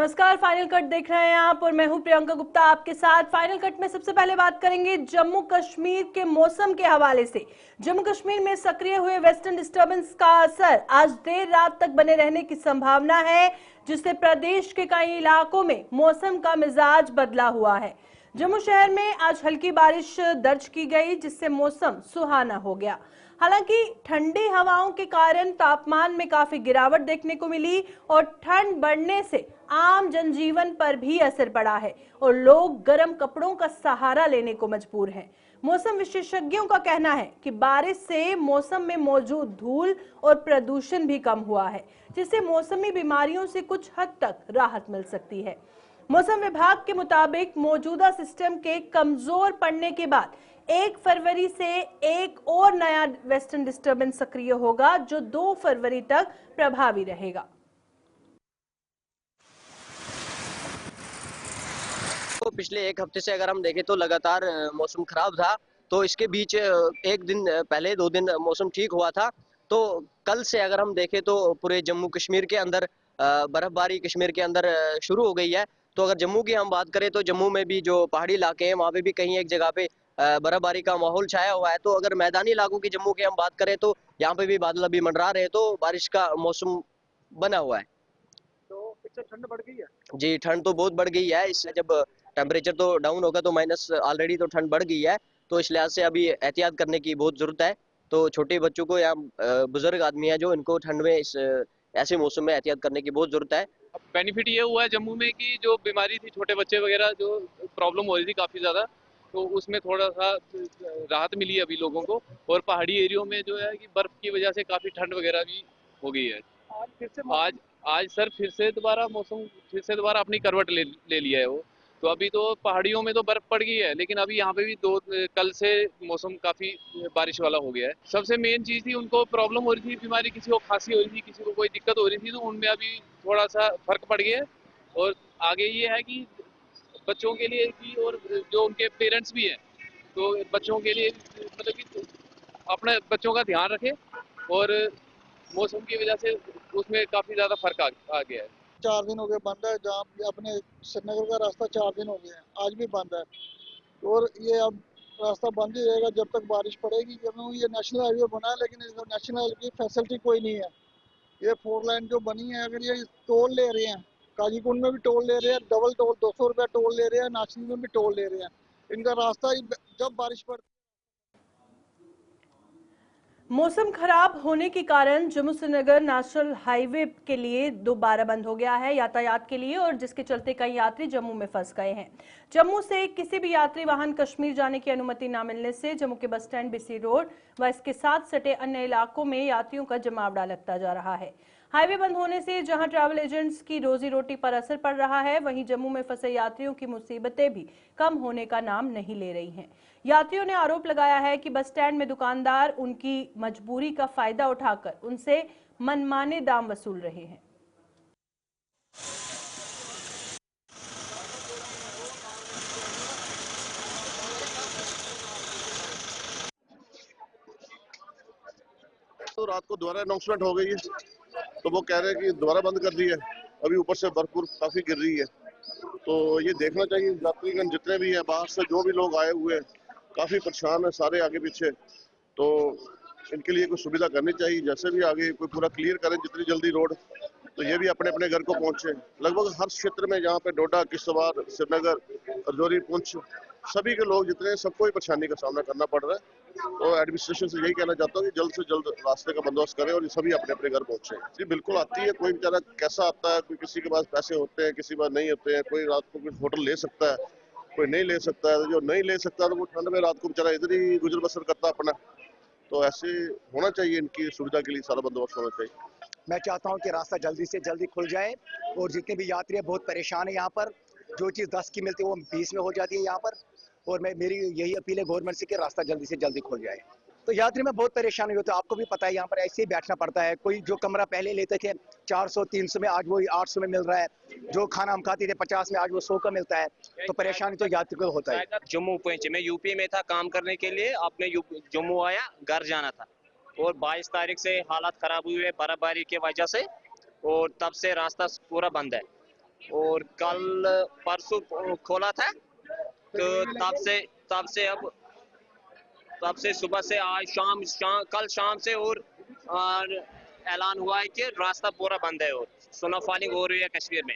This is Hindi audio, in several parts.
नमस्कार, फाइनल कट देख रहे हैं आप और मैं हूं प्रियंका गुप्ता आपके साथ। फाइनल कट में सबसे पहले बात करेंगे जम्मू कश्मीर के मौसम के हवाले से। जम्मू कश्मीर में सक्रिय हुए वेस्टर्न डिस्टर्बेंस का असर आज देर रात तक बने रहने की संभावना है, जिससे प्रदेश के कई इलाकों में मौसम का मिजाज बदला हुआ है। जम्मू शहर में आज हल्की बारिश दर्ज की गई, जिससे मौसम सुहाना हो गया। हालांकि ठंडी हवाओं के कारण तापमान में काफी गिरावट देखने को मिली और ठंड बढ़ने से आम जनजीवन पर भी असर पड़ा है और लोग गर्म कपड़ों का सहारा लेने को मजबूर हैं। मौसम विशेषज्ञों का कहना है कि बारिश से मौसम में मौजूद धूल और प्रदूषण भी कम हुआ है, जिससे मौसमी बीमारियों से कुछ हद तक राहत मिल सकती है। मौसम विभाग के मुताबिक मौजूदा सिस्टम के कमजोर पड़ने के बाद 1 फरवरी से एक और नया वेस्टर्न डिस्टर्बेंस सक्रिय होगा, जो 2 फरवरी तक प्रभावी रहेगा। तो पिछले एक हफ्ते से अगर हम देखें तो लगातार मौसम खराब था। तो इसके बीच एक दिन पहले 2 दिन मौसम ठीक हुआ था। तो कल से अगर हम देखें तो पूरे जम्मू कश्मीर के अंदर बर्फबारी कश्मीर के अंदर शुरू हो गई है। तो अगर जम्मू की हम बात करें तो जम्मू में भी जो पहाड़ी इलाके हैं वहाँ पे भी कहीं एक जगह पे बर्फबारी का माहौल छाया हुआ है। तो अगर मैदानी इलाकों की जम्मू की हम बात करें तो यहाँ पे भी बादल अभी मंडरा रहे हैं, तो बारिश का मौसम बना हुआ है। तो इससे ठंड बढ़ गई है। जी, ठंड तो बहुत बढ़ गई है। इससे जब टेम्परेचर तो डाउन होगा तो माइनस ऑलरेडी तो ठंड बढ़ गई है। तो इस लिहाज से अभी एहतियात करने की बहुत ज़रूरत है। तो छोटे बच्चों को या बुजुर्ग आदमी है जो इनको ठंड में इस ऐसे मौसम में एहतियात करने की बहुत ज़रूरत है। अब बेनिफिट ये हुआ है जम्मू में कि जो बीमारी थी, छोटे बच्चे वगैरह जो प्रॉब्लम हो रही थी काफ़ी ज़्यादा, तो उसमें थोड़ा सा राहत मिली है अभी लोगों को। और पहाड़ी एरियो में जो है कि बर्फ़ की वजह से काफ़ी ठंड वगैरह भी हो गई है। आज फिर से आज सर फिर से दोबारा मौसम फिर से दोबारा अपनी करवट ले लिया है वो। तो अभी तो पहाड़ियों में तो बर्फ पड़ गई है, लेकिन अभी यहाँ पे भी कल से मौसम काफी बारिश वाला हो गया है। सबसे मेन चीज थी, उनको प्रॉब्लम हो रही थी, बीमारी, किसी को खांसी हो रही थी, किसी को कोई दिक्कत हो रही थी, तो उनमें अभी थोड़ा सा फर्क पड़ गया है। और आगे ये है कि बच्चों के लिए भी और जो उनके पेरेंट्स भी हैं, तो बच्चों के लिए मतलब कि अपने बच्चों का ध्यान रखें। और मौसम की वजह से उसमें काफी ज्यादा फर्क आ गया है। 4 दिन हो गए बंद है। जहाँ अपने श्रीनगर का रास्ता 4 दिन हो गए हैं, आज भी बंद है। और ये अब रास्ता बंद ही रहेगा जब तक बारिश पड़ेगी, क्योंकि ये नेशनल हाईवे बना है, लेकिन इस नेशनल हाईवे की फैसिलिटी कोई नहीं है। ये 4 लाइन जो बनी है, अगर ये टोल ले रहे हैं, काजीकुंड में भी टोल ले रहे हैं, डबल टोल 200 रुपया टोल ले रहे हैं, नाचनी में भी टोल ले रहे हैं। इनका रास्ता ही जब बारिश पड़ती मौसम खराब होने के कारण जम्मू श्रीनगर नेशनल हाईवे के लिए दोबारा बंद हो गया है यातायात के लिए, और जिसके चलते कई यात्री जम्मू में फंस गए हैं। जम्मू से किसी भी यात्री वाहन कश्मीर जाने की अनुमति न मिलने से जम्मू के बस स्टैंड, बीसी रोड व इसके साथ सटे अन्य इलाकों में यात्रियों का जमावड़ा लगता जा रहा है। हाईवे बंद होने से जहां ट्रैवल एजेंट्स की रोजी रोटी पर असर पड़ रहा है, वहीं जम्मू में फंसे यात्रियों की मुसीबतें भी कम होने का नाम नहीं ले रही हैं। यात्रियों ने आरोप लगाया है कि बस स्टैंड में दुकानदार उनकी मजबूरी का फायदा उठाकर उनसे मनमाने दाम वसूल रहे हैं। तो रात को दोबारा अनाउंसमेंट हो गई है, तो वो कह रहे हैं कि दोबारा बंद कर दी है। अभी ऊपर से बर्फ काफी गिर रही है, तो ये देखना चाहिए यात्रीगण जितने भी हैं, बाहर से जो भी लोग आए हुए हैं, काफी परेशान है सारे आगे पीछे। तो इनके लिए कोई सुविधा करनी चाहिए, जैसे भी आगे कोई पूरा क्लियर करें जितनी जल्दी रोड, तो ये भी अपने अपने घर को पहुंचे। लगभग हर क्षेत्र में जहाँ पे डोडा, किश्तवाड़, श्रीनगर, रजौरी, पुंछ, सभी के लोग जितने, सबको ही परेशानी का सामना करना पड़ रहा है। तो एडमिनिस्ट्रेशन से यही कहना चाहता हूँ कि जल्द से जल्द रास्ते का बंदोबस्त करें और सभी अपने अपने घर पहुंचे। जी बिल्कुल आती है, कोई बेचारा कैसा आता है, कोई किसी के पास पैसे होते हैं, किसी के पास नहीं होते हैं, कोई रात को कुछ होटल ले सकता है, कोई नहीं ले सकता है। जो नहीं ले सकता तो वो ठंड में रात को बेचारा इधर ही गुजर बसर करता अपना। तो ऐसे होना चाहिए, इनकी सुविधा के लिए सारा बंदोबस्त होना चाहिए। मैं चाहता हूं कि रास्ता जल्दी से जल्दी खुल जाए, और जितने भी यात्री हैं बहुत परेशान है यहाँ पर। जो चीज़ 10 की मिलती है वो 20 में हो जाती है यहाँ पर। और मेरी यही अपील है गवर्नमेंट से कि रास्ता जल्दी से जल्दी खुल जाए। तो यात्री में बहुत परेशानी होती है, आपको भी पता है, यहाँ पर ऐसे ही बैठना पड़ता है। कोई जो कमरा पहले लेते थे 400-300 में, आज वो 800 में मिल रहा है। जो खाना हम खाते थे 50 में, आज वो 100 का मिलता है। तो परेशानी तो यात्री को होता है। जम्मू पहुंचे, मैं यूपी में था काम करने के लिए, अपने जम्मू आया, घर जाना था। और 22 तारीख से हालात खराब हुए बर्फबारी की वजह से, और तब से रास्ता पूरा बंद है। और कल परसों खोला था। तो तब से सुबह से आज कल शाम से और ऐलान हुआ है कि रास्ता पूरा बंद है और स्नो फॉलिंग हो रही है कश्मीर में।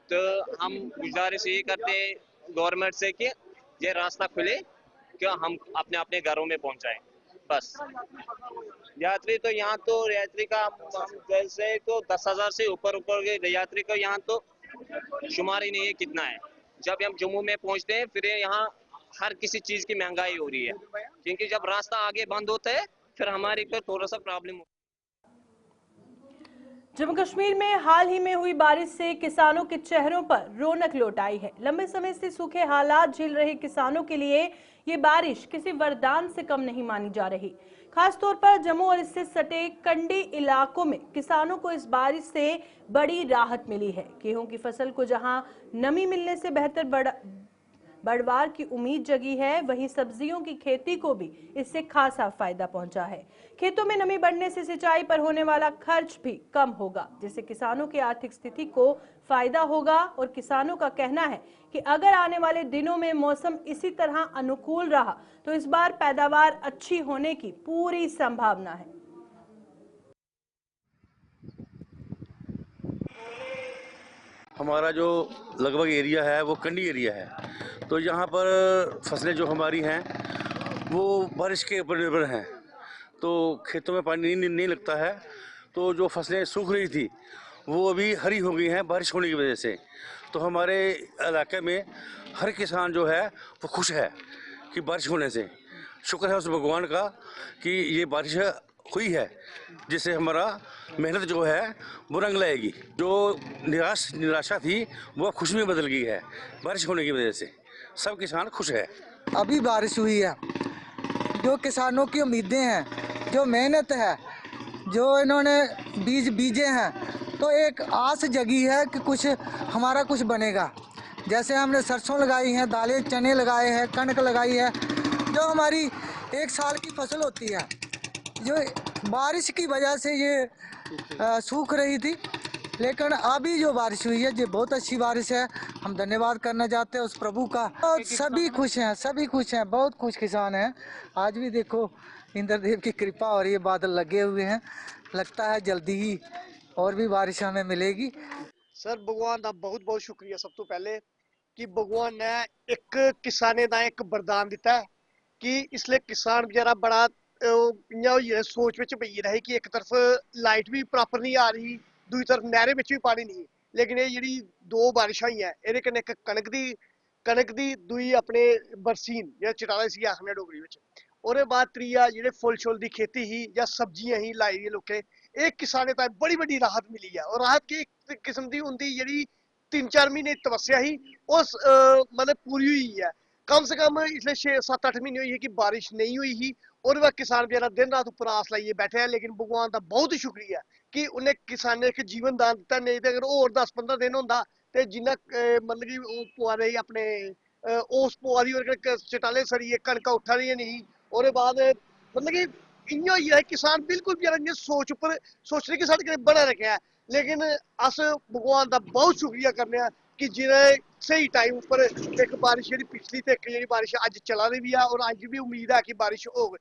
तो हम गुजारिश ये करते हैं गवर्नमेंट से कि ये रास्ता खुले कि हम अपने अपने घरों में पहुंचाएं बस। यात्री तो यहाँ तो यात्री का हम जैसे तो 10,000 से ऊपर के यात्री का यहाँ तो शुमार ही नहीं है कितना है। जब हम जम्मू में पहुंचते हैं फिर यहाँ हर किसी चीज की महंगाई हो रही है, क्योंकि जब रास्ता आगे बंद होता है फिर हमारी को थोड़ा सा प्रॉब्लम हो। जम्मू कश्मीर में हाल ही में हुई बारिश से किसानों के चेहरों पर रौनक लौट आई है। लंबे समय से सूखे हालात झेल रहे किसानों के लिए ये बारिश किसी वरदान से कम नहीं मानी जा रही। खास तौर पर जम्मू और इससे सटे कंडी इलाकों में किसानों को इस बारिश से बड़ी राहत मिली है। गेहूं की फसल को जहां नमी मिलने से बेहतर बढ़वार की उम्मीद जगी है, वहीं सब्जियों की खेती को भी इससे खासा फायदा पहुंचा है। खेतों में नमी बढ़ने से सिंचाई पर होने वाला खर्च भी कम होगा, जिससे किसानों की आर्थिक स्थिति को फायदा होगा। और किसानों का कहना है कि अगर आने वाले दिनों में मौसम इसी तरह अनुकूल रहा तो इस बार पैदावार अच्छी होने की पूरी संभावना है। हमारा जो लगभग एरिया है वो कंडी एरिया है, तो यहाँ पर फसलें जो हमारी हैं वो बारिश के ऊपर निर्भर हैं। तो खेतों में पानी नहीं लगता है, तो जो फसलें सूख रही थी वो अभी हरी हो गई हैं बारिश होने की वजह से। तो हमारे इलाके में हर किसान जो है वो खुश है कि बारिश होने से। शुक्र है उस भगवान का कि ये बारिश हुई है, जिससे हमारा मेहनत जो है वो रंग लाएगी। जो निराशा थी वो अब खुशी में बदल गई है बारिश होने की वजह से। सब किसान खुश है। अभी बारिश हुई है, जो किसानों की उम्मीदें हैं, जो मेहनत है, जो इन्होंने बीज बीजे हैं, तो एक आस जगी है कि कुछ हमारा कुछ बनेगा। जैसे हमने सरसों लगाई है, दालें चने लगाए हैं, कणक लगाई है, जो हमारी एक साल की फसल होती है, जो बारिश की वजह से ये सूख रही थी। लेकिन अभी जो बारिश हुई है ये बहुत अच्छी बारिश है। हम धन्यवाद करना चाहते हैं उस प्रभु का। और सभी खुश हैं, बहुत खुश किसान हैं। आज भी देखो इंद्रदेव की कृपा हो रही है, बादल लगे हुए हैं। लगता है जल्दी ही और भी बारिश हमें मिलेगी। सर भगवान का बहुत बहुत शुक्रिया सब तो पहले कि भगवान ने एक किसाने का एक वरदान दिता है कि इसलिए किसान बेचारा बड़ा इ'यां सोच में पई रहे कि एक तरफ लाइट भी प्रॉपर नहीं आ रही, दूसरी तरफ नहरें में भी पानी नहीं। लेकिन ये जी दो बारिशां ही है, ये कन्नै एक कनक दी दुई अपने बरसीन या चटाला इसी आखने डोगरी विच। ओहदे बाद त्रीया जेह्ड़े फुल शुल दी खेती ही या सब्जियां ही लाई दी लोकें, एक किसाने ताईं बड़ी बड़ी राहत मिली है। और राहत की एक किस्म दी उंदी जेह्ड़ी 3-4 महीने तपस्या ही उस मतलब पूरी हुई है। कम से कम इसलिए 6-7-8 महीने हुई है कि बारिश नहीं हुई ही। और वह किसान बेचारा दिन रात उपर आस लाइए बैठे है। लेकिन भगवान का बहुत ही शुक्रिया कि उन्हें किसाने एक जीवन दान दिता। नहीं तो अगर और 10-15 दिन होंदा ते जिन्ना मतलब कि ओह् पवा दे अपने ओस पवा दी और चटाले सरिये कनकां उट्ठा दियां नहीं। ओहदे बाद मतलब कि इ'यां होई गेदा किसान बिल्कुल बेचारा इ'यां सोच उप्पर सोचने कि साढ़े कन्नै बड़ा रखेआ। लेकिन अस भगवान का बहुत शुक्रिया करने आं कि जिन्हें सही टाइम पर एक बारिश जी पिछली ते एक जी बारिश अज चला दी भी है और अज भी उम्मीद है कि बारिश होग।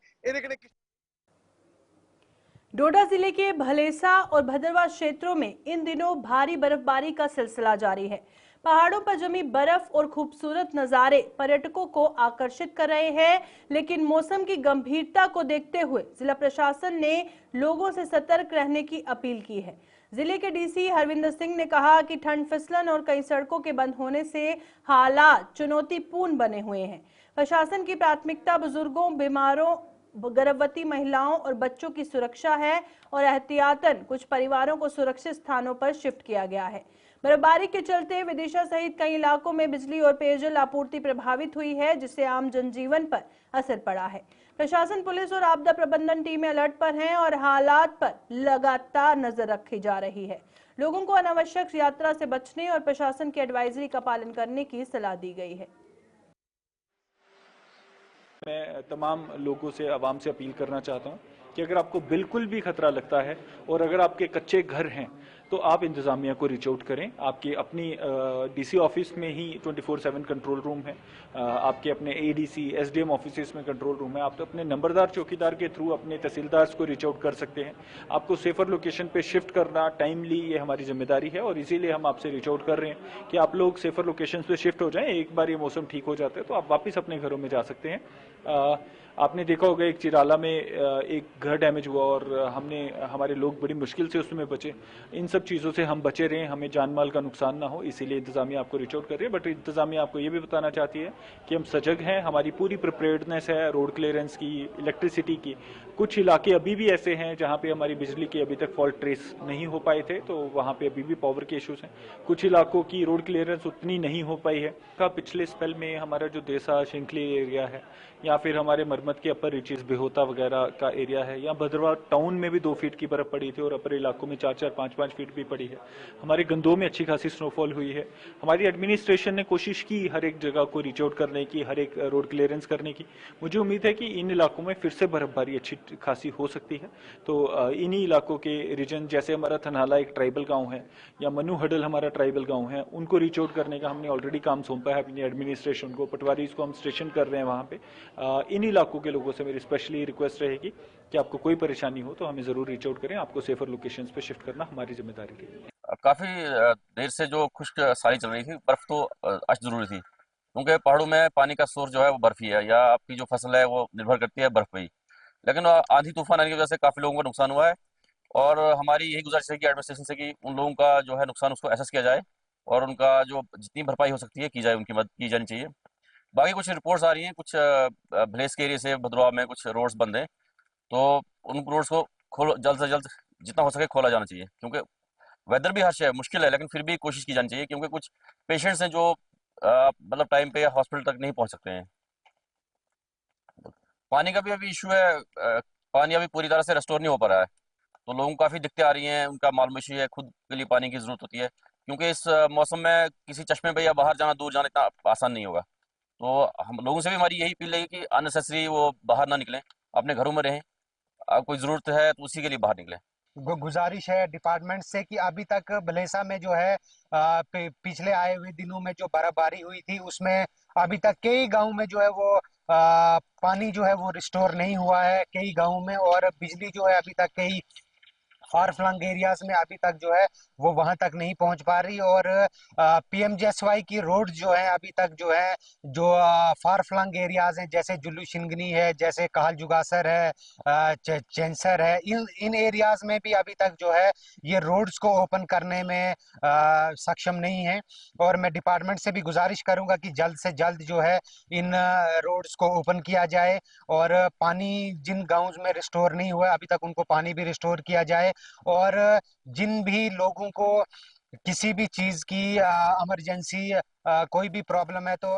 डोडा जिले के भलेसा और भदरवा क्षेत्रों में इन दिनों भारी बर्फबारी का सिलसिला जारी है। पहाड़ों पर जमी बर्फ और खूबसूरत नजारे पर्यटकों को आकर्षित कर रहे हैं, लेकिन मौसम की गंभीरता को देखते हुए जिला प्रशासन ने लोगों से सतर्क रहने की अपील की है। जिले के डीसी हरविंदर सिंह ने कहा कि ठंड, फिसलन और कई सड़कों के बंद होने से हालात चुनौतीपूर्ण बने हुए हैं। प्रशासन की प्राथमिकता बुजुर्गों, बीमारों, गर्भवती महिलाओं और बच्चों की सुरक्षा है और एहतियातन कुछ परिवारों को सुरक्षित स्थानों पर शिफ्ट किया गया है। बर्फबारी के चलते विदिशा सहित कई इलाकों में बिजली और पेयजल आपूर्ति प्रभावित हुई है, जिससे आम जनजीवन पर असर पड़ा है। प्रशासन, पुलिस और आपदा प्रबंधन टीमें अलर्ट पर हैं और हालात पर लगातार नजर रखी जा रही है। लोगों को अनावश्यक यात्रा से बचने और प्रशासन की एडवाइजरी का पालन करने की सलाह दी गई है। मैं तमाम लोगों से, आवाम से अपील करना चाहता हूं कि अगर आपको बिल्कुल भी खतरा लगता है और अगर आपके कच्चे घर हैं तो आप इंतज़ामिया को रीच आउट करें। आपकी अपनी डीसी ऑफिस में ही 24/7 कंट्रोल रूम है, आपके अपने एडीसी एसडीएम ऑफिस में कंट्रोल रूम है। आप तो अपने नंबरदार चौकीदार के थ्रू अपने तहसीलदार को रीच आउट कर सकते हैं। आपको सेफर लोकेशन पे शिफ्ट करना टाइमली ये हमारी जिम्मेदारी है और इसीलिए हम आपसे रीच आउट कर रहे हैं कि आप लोग सेफर लोकेशन पे शिफ्ट हो जाएं। एक बार ये मौसम ठीक हो जाता है तो आप वापस अपने घरों में जा सकते हैं। आपने देखा होगा एक चिराला में एक घर डैमेज हुआ और हमारे लोग बड़ी मुश्किल से उसमें बचे। इन सब चीज़ों से हम बचे रहें, हमें जान माल का नुकसान ना हो, इसीलिए इंतजामिया आपको रीच आउट कर रही है। बट इंतजामिया आपको ये भी बताना चाहती है कि हम सजग हैं, हमारी पूरी प्रिपेयर्डनेस है रोड क्लियरेंस की, इलेक्ट्रिसिटी की। कुछ इलाके अभी भी ऐसे हैं जहाँ पे हमारी बिजली की अभी तक फॉल्ट ट्रेस नहीं हो पाए थे, तो वहाँ पे अभी भी पावर के इश्यूज हैं। कुछ इलाकों की रोड क्लियरेंस उतनी नहीं हो पाई है। पिछले स्पेल में हमारा जो देसा शिंखली एरिया है या फिर हमारे मरमत के अपर रीचेस बेहोता वगैरह का एरिया है, या भद्रवाह टाउन में भी 2 फीट की बर्फ पड़ी थी और अपर इलाकों में 4-4, 5-5 फीट भी पड़ी है। हमारे गंदों में अच्छी खासी स्नोफॉल हुई है। हमारी एडमिनिस्ट्रेशन ने कोशिश की हर एक जगह को रीच आउट करने की, हर एक रोड क्लियरेंस करने की। मुझे उम्मीद है कि इन इलाकों में फिर से बर्फबारी अच्छी खासी हो सकती है। तो इन्हीं इलाकों के रीजन, जैसे हमारा थनहाला एक ट्राइबल गाँव है या मनु हडल हमारा ट्राइबल गाँव है, उनको रीच आउट करने का हमने ऑलरेडी काम सौंपा है अपनी एडमिनिस्ट्रेशन को। पटवारी को हम स्टेशन कर रहे हैं वहाँ पे। इन इलाकों के लोगों से मेरी स्पेशली रिक्वेस्ट रहेगी कि आपको कोई परेशानी हो तो हमें जरूर रीच आउट करें। आपको सेफर लोकेशंस पे शिफ्ट करना हमारी जिम्मेदारी है। काफ़ी देर से जो खुश्क साली चल रही थी, बर्फ़ तो अष्ट ज़रूरी थी, क्योंकि पहाड़ों में पानी का सोर्स जो है वो बर्फ़ ही है, या आपकी जो फसल है वो निर्भर करती है बर्फ़ पे ही। लेकिन आंधी तूफान आने की वजह से काफ़ी लोगों को नुकसान हुआ है और हमारी यही गुजारिश है कि एडमिनिस्ट्रेशन से कि उन लोगों का जो है नुकसान उसको एसेस किया जाए और उनका जो जितनी भरपाई हो सकती है की जाए, उनकी मदद की जानी चाहिए। बाकी कुछ रिपोर्ट्स आ रही हैं, कुछ भलेस के एरिया से भद्रवाह में कुछ रोड्स बंद हैं, तो उन रोड्स को खोलो, जल्द से जल्द जितना हो सके खोला जाना चाहिए, क्योंकि वेदर भी हर्ष है, मुश्किल है, लेकिन फिर भी कोशिश की जानी चाहिए, क्योंकि कुछ पेशेंट्स हैं जो मतलब टाइम पे हॉस्पिटल तक नहीं पहुंच सकते हैं। पानी का भी अभी इशू है, पानी अभी पूरी तरह से रेस्टोर नहीं हो पा रहा है, तो लोगों को काफ़ी दिक्कतें आ रही हैं। उनका मालूमेशी है, खुद के लिए पानी की ज़रूरत होती है, क्योंकि इस मौसम में किसी चश्मे पे या बाहर जाना, दूर जाना इतना आसान नहीं होगा। तो हम लोगों से भी हमारी यही अपील है कि अननेसेसरी वो बाहर ना निकलें, अपने घरों में रहें। कोई ज़रूरत है तो उसी के लिए बाहर निकलें। गुजारिश है डिपार्टमेंट से कि अभी तक भलेसा में जो है पिछले आए हुए दिनों में जो बर्फबारी हुई थी उसमें अभी तक कई गांव में जो है वो पानी जो है वो रिस्टोर नहीं हुआ है कई गांव में, और बिजली जो है अभी तक कई फार फ्लंग एरियाज में अभी तक जो है वो वहां तक नहीं पहुंच पा रही, और पीएमजीएसवाई की रोड जो है अभी तक जो है जो फार फ्लंग एरियाज हैं जैसे जुल्लू शिंगनी है, जैसे कहल जुगासर है, चेंसर है, इन एरियाज में भी अभी तक जो है ये रोड्स को ओपन करने में सक्षम नहीं है। और मैं डिपार्टमेंट से भी गुजारिश करूंगा कि जल्द से जल्द जो है इन रोड्स को ओपन किया जाए और पानी जिन गाँव में रिस्टोर नहीं हुआ अभी तक उनको पानी भी रिस्टोर किया जाए, और जिन भी लोगों को किसी भी चीज की इमरजेंसी कोई भी प्रॉब्लम है तो।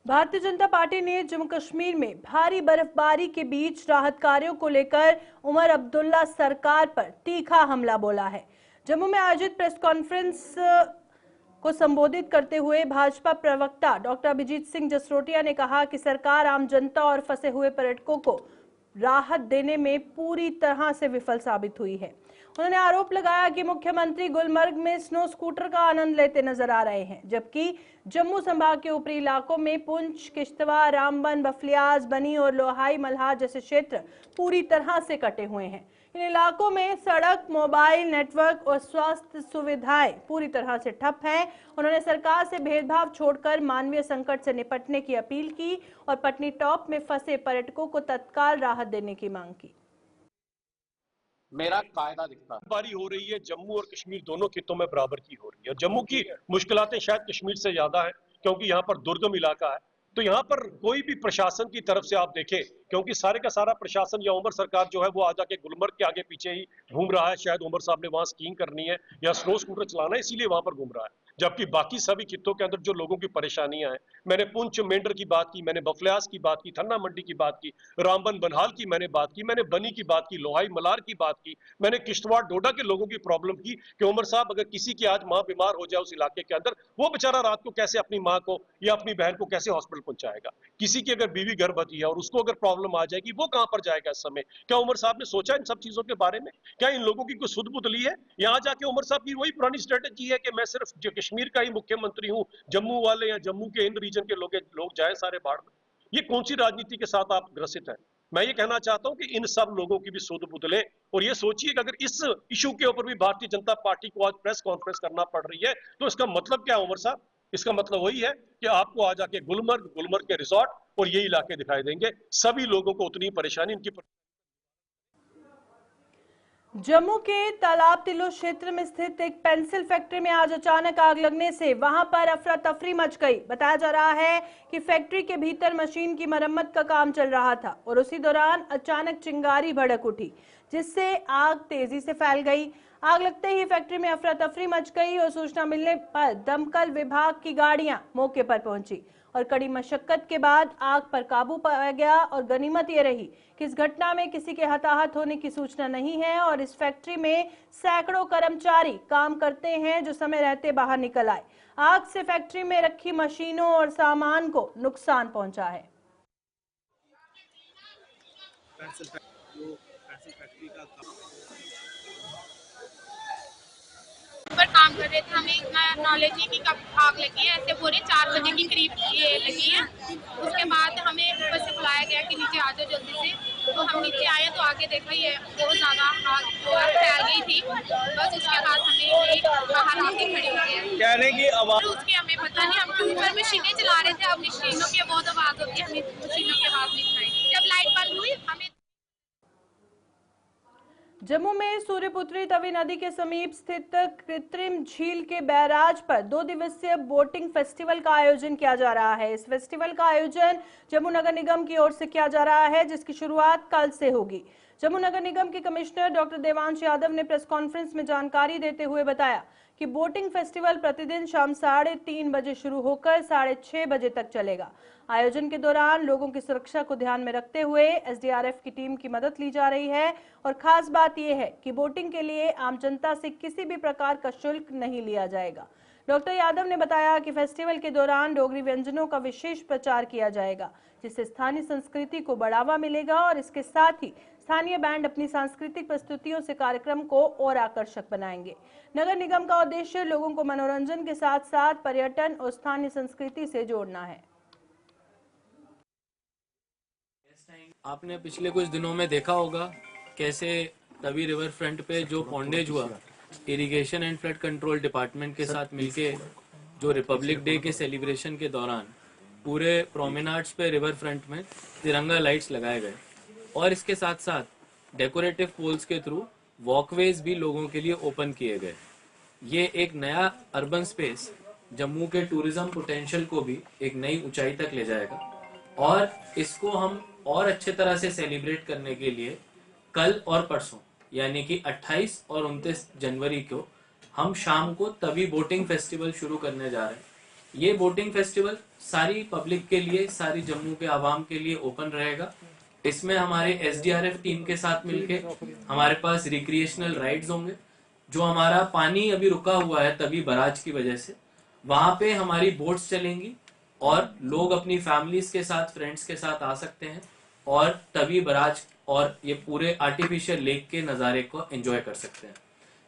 भारतीय जनता पार्टी ने जम्मू कश्मीर में भारी बर्फबारी के बीच राहत कार्यों को लेकर उमर अब्दुल्ला सरकार पर तीखा हमला बोला है। जम्मू में आयोजित प्रेस कॉन्फ्रेंस को संबोधित करते हुए भाजपा प्रवक्ता डॉक्टर अभिजीत सिंह जसरोटिया ने कहा कि सरकार आम जनता और फंसे हुए पर्यटकों को राहत देने में पूरी तरह से विफल साबित हुई है। उन्होंने आरोप लगाया कि मुख्यमंत्री गुलमर्ग में स्नो स्कूटर का आनंद लेते नजर आ रहे हैं, जबकि जम्मू संभाग के ऊपरी इलाकों में पुंछ, किश्तवाड़, रामबन, बफलियाज, बनी और लोहाई मल्हार जैसे क्षेत्र पूरी तरह से कटे हुए हैं। इन इलाकों में सड़क, मोबाइल नेटवर्क और स्वास्थ्य सुविधाएं पूरी तरह से ठप हैं। उन्होंने सरकार से भेदभाव छोड़कर मानवीय संकट से निपटने की अपील की और पटनी टॉप में फंसे पर्यटकों को तत्काल राहत देने की मांग की। मेरा कायदा दिखता है, बारी हो रही है, जम्मू और कश्मीर दोनों खित्तों में बराबर की हो रही है। जम्मू की मुश्किलातें शायद कश्मीर से ज्यादा है, क्योंकि यहाँ पर दुर्गम इलाका है। तो यहाँ पर कोई भी प्रशासन की तरफ से आप देखें, क्योंकि सारे का सारा प्रशासन या उमर सरकार जो है वो आ जाके गुलमर्ग के आगे पीछे ही घूम रहा है। शायद उमर साहब ने वहां स्कीइंग करनी है या स्नो स्कूटर चलाना है, इसीलिए वहां पर घूम रहा है। जबकि बाकी सभी खित्तों के अंदर जो लोगों की परेशानियां हैं, मैंने पुंछ मेंढर की बात की, मैंने बफल्यास की बात की, थन्ना मंडी की बात की, रामबन बनहाल की मैंने बात की, मैंने बनी की बात की, लोहाई मलार की बात की, मैंने किश्तवाड़ डोडा के लोगों की प्रॉब्लम की कि उमर साहब अगर किसी की आज माँ बीमार हो जाए उस इलाके के अंदर, वो बेचारा रात को कैसे अपनी माँ को या अपनी बहन को कैसे हॉस्पिटल पहुंचाएगा। किसी की अगर बीवी गर्भवती है और उसको अगर प्रॉब्लम आ जाएगी, वो कहां पर जाएगा इस समय। क्या उमर साहब ने सोचा इन सब चीजों के बारे में? क्या इन लोगों की कोई सुध बुध ली है? यहाँ जाके उमर साहब की वही पुरानी स्ट्रेटेजी है कि मैं सिर्फ जो कश्मीर का ही मुख्यमंत्री हूं, जम्मू वाले या जम्मू के इन रीजन के लोग जाए सारे बाढ़ में। ये कौन सी राजनीति के साथ आप ग्रसित हैं? मैं ये कहना चाहता हूं कि इन सब लोगों की भी सुध बुध लें और ये सोचिए कि अगर इस इशू के ऊपर भी भारतीय जनता पार्टी को आज प्रेस कॉन्फ्रेंस करना पड़ रही है, तो इसका मतलब क्या है उमर साहब? इसका मतलब वही है कि आपको आ जाके गुलमर्ग के रिजॉर्ट और ये इलाके दिखाई देंगे। सभी लोगों को उतनी परेशानी इनकी जम्मू के तालाब तिल्लो क्षेत्र में स्थित एक पेंसिल फैक्ट्री में आज अचानक आग लगने से वहां पर अफरा तफरी मच गई। बताया जा रहा है कि फैक्ट्री के भीतर मशीन की मरम्मत का काम चल रहा था और उसी दौरान अचानक चिंगारी भड़क उठी, जिससे आग तेजी से फैल गई। आग लगते ही फैक्ट्री में अफरा तफरी मच गई और सूचना मिलने पर दमकल विभाग की गाड़ियां मौके पर पहुंची और कड़ी मशक्कत के बाद आग पर काबू पाया गया। और गनीमत ये रही कि इस घटना में किसी के हताहत होने की सूचना नहीं है और इस फैक्ट्री में सैकड़ों कर्मचारी काम करते हैं जो समय रहते बाहर निकल आए। आग से फैक्ट्री में रखी मशीनों और सामान को नुकसान पहुंचा है। पर काम कर रहे थे, हमें इतना नॉलेज ही कि कब आग लगी है। ऐसे पूरे 4 बजे की करीब ये लगी है। उसके बाद हमें ऊपर से बुलाया गया कि नीचे आ जाओ जल्दी से। तो हम नीचे आए तो आगे देखा ये बहुत ज़्यादा आग फैल गई थी। बस उसके बाद हमें बाहर आके खड़ी हो गए। कहने की आवाज़ उसके हमें पता नहीं, हम ऊपर मशीनें चला रहे थे। अब मशीनों की बहुत आवाज़ होती है, हमें मशीनों की आवाज़ नहीं सुनाई। जब लाइट बंद हुई हमें। जम्मू में सूर्यपुत्री तवी नदी के समीप स्थित कृत्रिम झील के बैराज पर 2 दिवसीय बोटिंग फेस्टिवल का आयोजन किया जा रहा है। इस फेस्टिवल का आयोजन जम्मू नगर निगम की ओर से किया जा रहा है, जिसकी शुरुआत कल से होगी। जम्मू नगर निगम के कमिश्नर डॉक्टर देवांश यादव ने प्रेस कॉन्फ्रेंस में जानकारी देते हुए बताया कि बोटिंग फेस्टिवल प्रतिदिन शाम 3:30 बजे शुरू होकर 6:30 बजे तक चलेगा। आयोजन के दौरान लोगों की सुरक्षा को ध्यान में रखते हुए एसडीआरएफ की टीम की मदद ली जा रही है और खास बात यह है कि बोटिंग के लिए आम जनता से किसी भी प्रकार का शुल्क नहीं लिया जाएगा। डॉक्टर यादव ने बताया कि फेस्टिवल के दौरान डोगरी व्यंजनों का विशेष प्रचार किया जाएगा, जिससे स्थानीय संस्कृति को बढ़ावा मिलेगा और इसके साथ ही स्थानीय बैंड अपनी सांस्कृतिक प्रस्तुतियों से कार्यक्रम को और आकर्षक बनाएंगे। नगर निगम का उद्देश्य लोगों को मनोरंजन के साथ साथ पर्यटन और स्थानीय संस्कृति से जोड़ना है। आपने पिछले कुछ दिनों में देखा होगा कैसे तवी रिवर फ्रंट पे जो पॉन्डेज हुआ, irrigation and flood control department के साथ मिलके जो रिपब्लिक डे के सेलिब्रेशन के दौरान पूरे प्रोमेनाड्स पे रिवर फ्रंट में तिरंगा लाइट्स लगाए गए और इसके साथ साथ डेकोरेटिव पोल्स के थ्रू वॉकवेज भी लोगों के लिए ओपन किए गए। ये एक नया अर्बन स्पेस जम्मू के टूरिज्म पोटेंशियल को भी एक नई ऊंचाई तक ले जाएगा और इसको हम और अच्छे तरह से सेलिब्रेट करने के लिए कल और परसों यानी कि 28 और 29 जनवरी को हम शाम को तवी बोटिंग फेस्टिवल शुरू करने जा रहे हैं। ये बोटिंग फेस्टिवल सारी पब्लिक के लिए, सारी जम्मू के आवाम के लिए ओपन रहेगा। इसमें हमारे एसडीआरएफ टीम के साथ मिलके हमारे पास रिक्रिएशनल राइड्स होंगे। जो हमारा पानी अभी रुका हुआ है तवी बराज की वजह से, वहां पे हमारी बोट्स चलेंगी और लोग अपनी फैमिलीज के साथ, फ्रेंड्स के साथ आ सकते हैं और तवी बराज और ये पूरे आर्टिफिशियल लेक के नज़ारे को एंजॉय कर सकते हैं।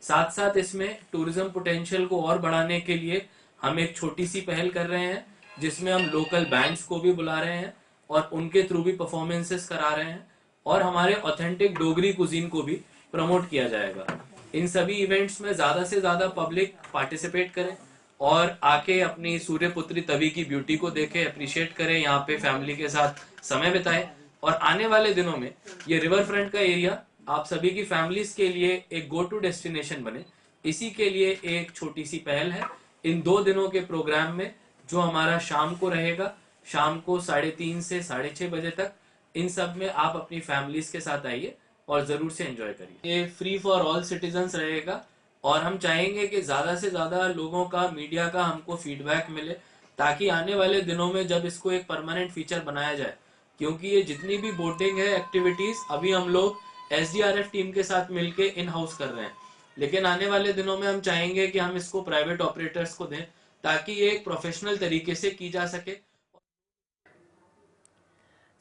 साथ साथ इसमें टूरिज्म पोटेंशियल को और बढ़ाने के लिए हम एक छोटी सी पहल कर रहे हैं, जिसमें हम लोकल बैंड्स को भी बुला रहे हैं और उनके थ्रू भी परफॉर्मेंसेस करा रहे हैं और हमारे ऑथेंटिक डोगरी कुजीन को भी प्रमोट किया जाएगा। इन सभी इवेंट्स में ज्यादा से ज्यादा पब्लिक पार्टिसिपेट करें और आके अपनी सूर्यपुत्री तवी की ब्यूटी को देखे, अप्रिशिएट करें, यहाँ पे फैमिली के साथ समय बिताएं और आने वाले दिनों में ये रिवर फ्रंट का एरिया आप सभी की फैमिलीज के लिए एक गो टू डेस्टिनेशन बने। इसी के लिए एक छोटी सी पहल है। इन 2 दिनों के प्रोग्राम में जो हमारा शाम को रहेगा, शाम को 3:30 से 6:30 बजे तक, इन सब में आप अपनी फैमिलीज के साथ आइए और जरूर से एंजॉय करिए। ये फ्री फॉर ऑल सिटीजन्स रहेगा। और हम चाहेंगे कि ज़्यादा से ज़्यादा लोगों का, मीडिया का हमको फीडबैक मिले, ताकि आने वाले दिनों में जब इसको एक परमानेंट फीचर बनाया जाए, क्योंकि ये जितनी भी बोटिंग है एक्टिविटीज़ अभी हम लोग SDRF टीम के साथ मिलके इन हाउस कर रहे हैं, लेकिन आने वाले दिनों में हम चाहेंगे कि हम इसको प्राइवेट ऑपरेटर्स को दें ताकि ये एक प्रोफेशनल तरीके से की जा सके।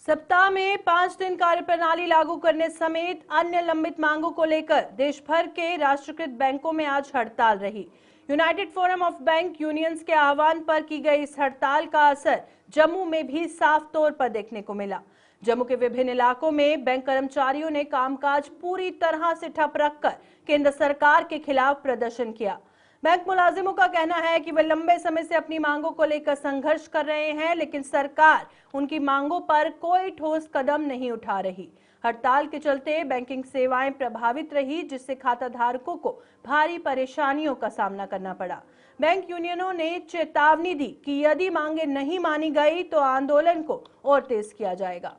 सप्ताह में 5 दिन कार्यप्रणाली लागू करने समेत अन्य लंबित मांगों को लेकर देश भर के राष्ट्रीयकृत बैंकों में आज हड़ताल रही। United forum of bank unions के आह्वान पर की गई इस हड़ताल का असर जम्मू में भी साफ तौर पर देखने को मिला। जम्मू के विभिन्न इलाकों में बैंक कर्मचारियों ने कामकाज पूरी तरह से ठप रखकर केंद्र सरकार के खिलाफ प्रदर्शन किया। बैंक मुलाजिमों का कहना है कि वे लंबे समय से अपनी मांगों को लेकर संघर्ष कर रहे हैं, लेकिन सरकार उनकी मांगों पर कोई ठोस कदम नहीं उठा रही। हड़ताल के चलते बैंकिंग सेवाएं प्रभावित रही, जिससे खाताधारकों को भारी परेशानियों का सामना करना पड़ा। बैंक यूनियनों ने चेतावनी दी कि यदि मांगे नहीं मानी गई तो आंदोलन को और तेज किया जाएगा।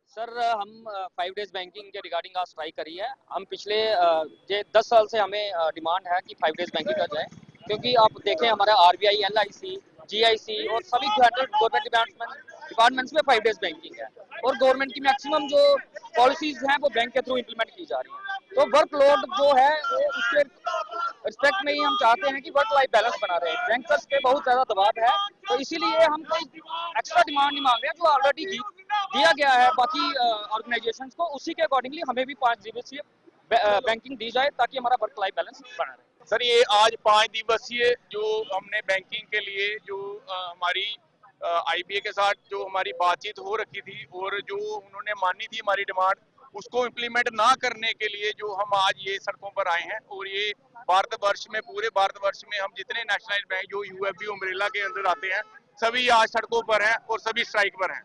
सर, हम 5 डेज बैंकिंग के रिगार्डिंग आज स्ट्राइक करी है। हम पिछले 10 साल से हमें डिमांड है कि 5 डेज बैंकिंग कर जाए, क्योंकि आप देखें हमारा RBI, LIC, GIC और सभी गवर्नमेंट डिपार्टमेंट्स में 5 डेज बैंकिंग है और गवर्नमेंट की मैक्सिमम जो पॉलिसीज हैं वो बैंक के थ्रू इम्प्लीमेंट की जा रही हैं। तो वर्कलोड जो है वो उसके रिस्पेक्ट में ही हम चाहते हैं कि वर्क लाइफ बैलेंस बना रहे। बैंकर्स पे बहुत ज़्यादा दबाव है, तो इसीलिए हम कोई एक्स्ट्रा डिमांड नहीं मांग रहे हैं, जो ऑलरेडी दिया गया है बाकी ऑर्गेनाइजेशंस को, उसी के अकॉर्डिंगली हमें भी 5 दिवसीय बैंकिंग दी जाए ताकि हमारा वर्क लाइफ बैलेंस बना रहे। सर, ये आज 5 दिवसीय जो हमने बैंकिंग के लिए जो हमारी IBA के साथ जो हमारी बातचीत हो रखी थी और जो उन्होंने मानी थी हमारी डिमांड, उसको इम्प्लीमेंट ना करने के लिए जो हम आज ये सड़कों पर आए हैं। और ये भारतवर्ष में, पूरे भारतवर्ष में हम जितने नेशनलाइज्ड बैंक जो UFB अम्ब्रेला के अंदर आते हैं, सभी आज सड़कों पर हैं और सभी स्ट्राइक पर हैं।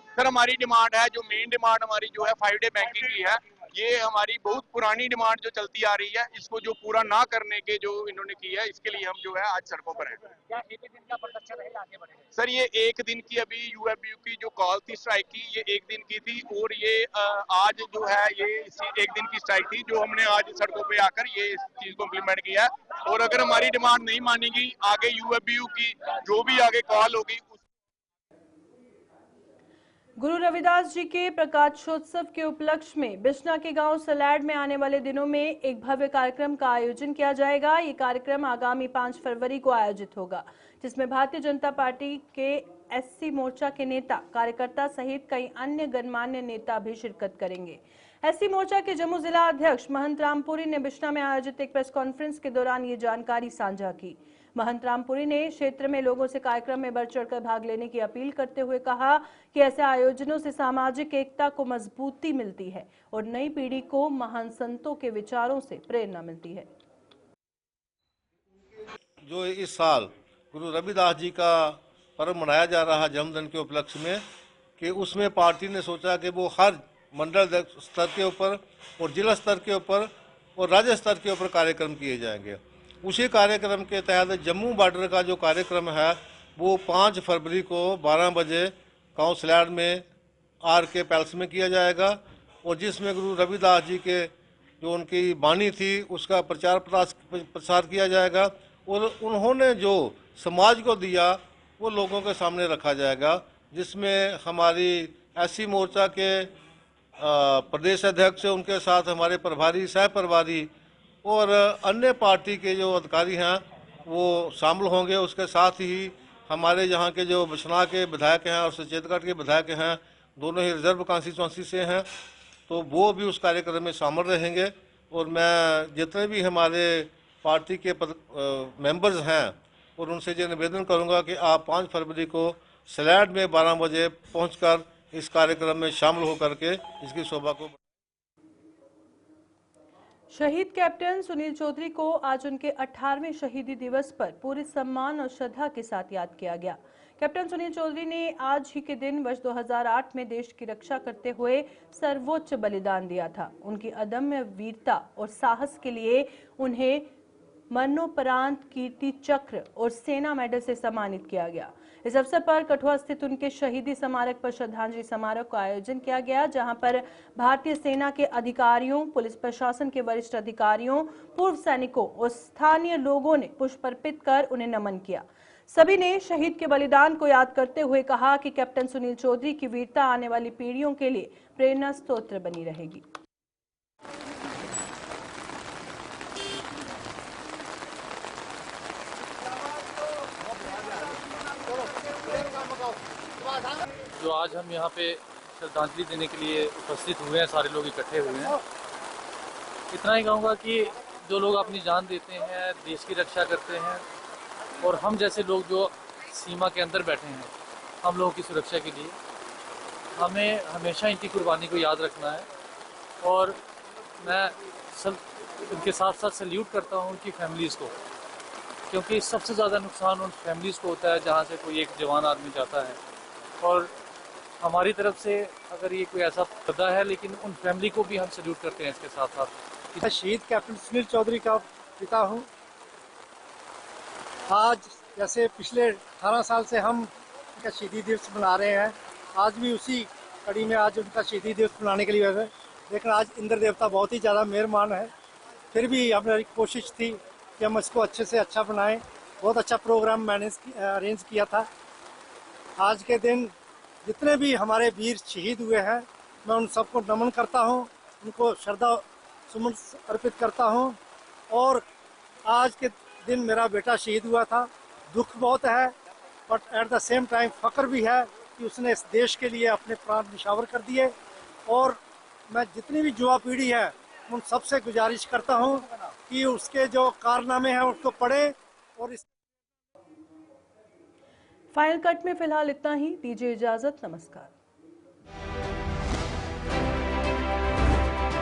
सर, हमारी डिमांड है, जो मेन डिमांड हमारी जो है 5 डे बैंकिंग की है, ये हमारी बहुत पुरानी डिमांड जो चलती आ रही है, इसको जो पूरा ना करने के जो इन्होंने की है, इसके लिए हम जो है आज सड़कों पर हैं। क्या एक दिन का प्रदर्शन रहेगा, आगे बढ़ेगा? सर, ये 1 दिन की अभी UFB की जो कॉल थी स्ट्राइक की, ये 1 दिन की थी और ये आज जो है ये इसी 1 दिन की स्ट्राइक थी जो हमने आज सड़कों पे आकर ये इस चीज को इम्प्लीमेंट किया है। और अगर हमारी डिमांड नहीं मानेगी, आगे UFB की जो भी आगे कॉल होगी। गुरु रविदास जी के प्रकाशोत्सव के उपलक्ष्य में बिश्ना के गांव सलैड में आने वाले दिनों में एक भव्य कार्यक्रम का आयोजन किया जाएगा। ये कार्यक्रम आगामी 5 फरवरी को आयोजित होगा, जिसमें भारतीय जनता पार्टी के SC मोर्चा के नेता, कार्यकर्ता सहित कई अन्य गणमान्य नेता भी शिरकत करेंगे। SC मोर्चा के जम्मू जिला अध्यक्ष महंत रामपुरी ने बिश्ना में आयोजित एक प्रेस कॉन्फ्रेंस के दौरान ये जानकारी साझा की। महंत रामपुरी ने क्षेत्र में लोगों से कार्यक्रम में बढ़ चढ़कर भाग लेने की अपील करते हुए कहा कि ऐसे आयोजनों से सामाजिक एकता को मजबूती मिलती है और नई पीढ़ी को महान संतों के विचारों से प्रेरणा मिलती है। जो इस साल गुरु रविदास जी का पर्व मनाया जा रहा जन्मदिन के उपलक्ष्य में, कि उसमें पार्टी ने सोचा कि वो हर मंडल स्तर के ऊपर और जिला स्तर के ऊपर और राज्य स्तर के ऊपर कार्यक्रम किए जाएंगे। उसी कार्यक्रम के तहत जम्मू बॉर्डर का जो कार्यक्रम है वो 5 फरवरी को 12 बजे गांव सलैड में RK पैलेस में किया जाएगा, और जिसमें गुरु रविदास जी के जो उनकी वाणी थी उसका प्रचार प्रसार किया जाएगा और उन्होंने जो समाज को दिया वो लोगों के सामने रखा जाएगा, जिसमें हमारी SC मोर्चा के प्रदेश अध्यक्ष, उनके साथ हमारे प्रभारी, सह प्रभारी और अन्य पार्टी के जो अधिकारी हैं वो शामिल होंगे। उसके साथ ही हमारे यहाँ के जो बिश्ना के विधायक हैं और सचेतगढ़ के विधायक हैं, दोनों ही रिजर्व कॉन्स्टिट्यूंसी से हैं, तो वो भी उस कार्यक्रम में शामिल रहेंगे। और मैं जितने भी हमारे पार्टी के मेंबर्स हैं और उनसे ये निवेदन करूँगा कि आप 5 फरवरी को सलैड में 12 बजे पहुँचकर इस कार्यक्रम में शामिल होकर के इसकी शोभा को। शहीद कैप्टन सुनील चौधरी को आज उनके 18वें शहीदी दिवस पर पूरे सम्मान और श्रद्धा के साथ याद किया गया। कैप्टन सुनील चौधरी ने आज ही के दिन वर्ष 2008 में देश की रक्षा करते हुए सर्वोच्च बलिदान दिया था। उनकी अदम्य वीरता और साहस के लिए उन्हें मरणोपरांत कीर्ति चक्र और सेना मेडल से सम्मानित किया गया। इस अवसर पर कठुआ स्थित उनके शहीदी स्मारक पर श्रद्धांजलि समारोह का आयोजन किया गया, जहां पर भारतीय सेना के अधिकारियों, पुलिस प्रशासन के वरिष्ठ अधिकारियों, पूर्व सैनिकों और स्थानीय लोगों ने पुष्प अर्पित कर उन्हें नमन किया। सभी ने शहीद के बलिदान को याद करते हुए कहा कि कैप्टन सुनील चौधरी की वीरता आने वाली पीढ़ियों के लिए प्रेरणा स्रोत बनी रहेगी। जो आज हम यहाँ पे श्रद्धांजलि देने के लिए उपस्थित हुए हैं, सारे लोग इकट्ठे हुए हैं, इतना ही कहूँगा कि जो लोग अपनी जान देते हैं, देश की रक्षा करते हैं, और हम जैसे लोग जो सीमा के अंदर बैठे हैं, हम लोगों की सुरक्षा के लिए हमें हमेशा इनकी कुर्बानी को याद रखना है। और मैं सब उनके साथ साथ सल्यूट करता हूँ उनकी फैमिलीज़ को, क्योंकि सबसे ज़्यादा नुकसान उन फैमिलीज़ को होता है जहाँ से कोई एक जवान आदमी जाता है। और हमारी तरफ से अगर ये कोई ऐसा पता है, लेकिन उन फैमिली को भी हम सल्यूट करते हैं इसके साथ साथ। मैं शहीद कैप्टन सुनील चौधरी का पिता हूँ। आज जैसे पिछले 18 साल से हम उनका शहीदी दिवस मना रहे हैं, आज भी उसी कड़ी में आज उनका शहीदी दिवस मनाने के लिए आए। लेकिन आज इंद्र देवता बहुत ही ज़्यादा मेहरबान है, फिर भी हमारी कोशिश थी कि हम इसको अच्छे से अच्छा बनाएं। बहुत अच्छा प्रोग्राम मैंने अरेंज किया था। आज के दिन जितने भी हमारे वीर शहीद हुए हैं, मैं उन सबको नमन करता हूं, उनको श्रद्धा सुमन अर्पित करता हूं। और आज के दिन मेरा बेटा शहीद हुआ था, दुख बहुत है, but at the same time फख्र भी है कि उसने इस देश के लिए अपने प्राण निछावर कर दिए। और मैं जितनी भी युवा पीढ़ी है उन सबसे गुजारिश करता हूं कि उसके जो कारनामे हैं उसको पढ़े। और इस फाइनल कट में फिलहाल इतना ही, दीजिए इजाजत, नमस्कार।